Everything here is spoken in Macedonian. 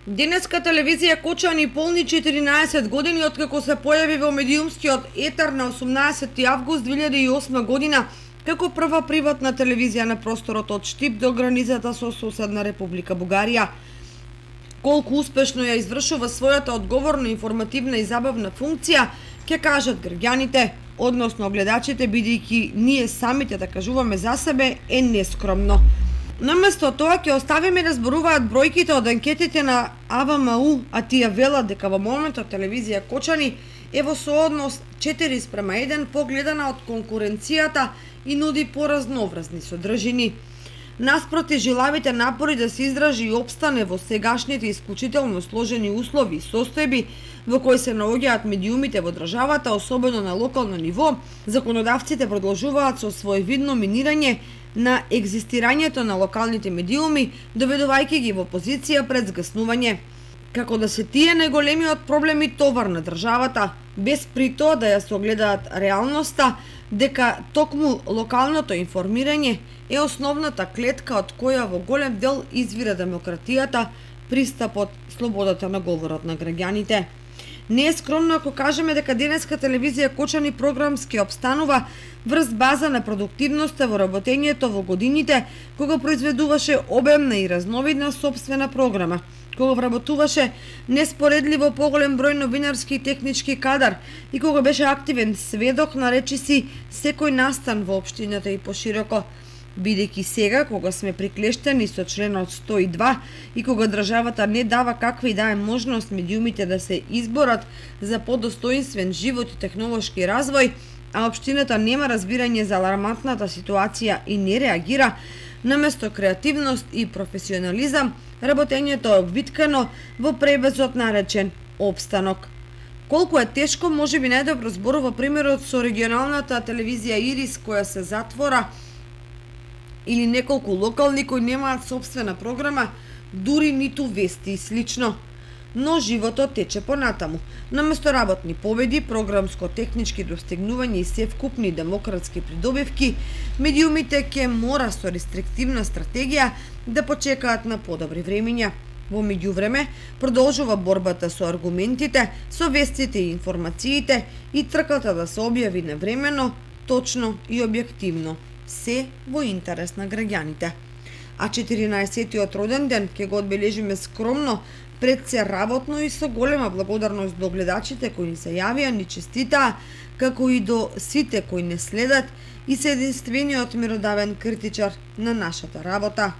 Денеска телевизија Кочани полни 14 години откако се појави во медиумскиот етер на 18 август 2008 година како прва приватна телевизија на просторот од Штип до границата со соседна Република Бугарија. Колку успешно ја извршува својата одговорна, информативна и забавна функција, ќе кажат граѓаните, односно гледачите, бидејќи ние самите да кажуваме за себе е нескромно. Наместо тоа ќе оставиме да зборуваат бројките од анкетите на АВМУ, а тие велат дека во моментот телевизија Кочани е во сооднос 4:1 погледана од конкуренцијата и нуди поразнообразни содржини. Наспроти жилавите напори да се издржи и опстане во сегашните исклучително сложени услови и состојби во кои се наоѓаат медиумите во државата, особено на локално ниво, законодавците продолжуваат со своевидно минирање на екзистирањето на локалните медиуми, доведувајќи ги во позиција пред згаснување. Како да се тие најголемиот проблем и товар на државата, без при тоа да ја согледаат реалноста, дека токму локалното информирање е основната клетка од која во голем дел извира демократијата, пристапот, слободата на говорот на граѓаните. Не е скромно ако кажеме дека денеска телевизија Кочани програмски обстанува врз база на продуктивноста во работењето во годините кога произведуваше обемна и разновидна собствена програма, кога вработуваше неспоредливо поголем број новинарски и технички кадар и кога беше активен сведок на речиси секој настан во општината и пошироко. Бидејќи сега, кога сме приклештени со членот 102 и кога државата не дава каква и да е можност медиумите да се изборат за подостоинствен живот и технолошки развој, а општината нема разбирање за алармантната ситуација и не реагира, наместо креативност и професионализам, работењето е обвиткано во пребезот наречен опстанок. Колку е тешко, можеби најдобро зборува примерот со регионалната телевизија Ирис која се затвора, или неколку локални кои немаат собствена програма, дури ниту вести и слично. Но животот тече понатаму. Наместо работни победи, програмско-технички достигнувања и севкупни демократски придобивки, медиумите ќе мора со рестриктивна стратегија да почекаат на подобри времења. Во меѓувреме, продолжува борбата со аргументите, со вестите и информациите и трката да се објави навремено, точно и објективно. Се во интерес на граѓаните. А 14-тиот роден ден ќе го одбележиме скромно, пред се работно и со голема благодарност до гледачите кои ни се јавија, ни честитаа, како и до сите кои не следат и се единствениот меродавен критичар на нашата работа.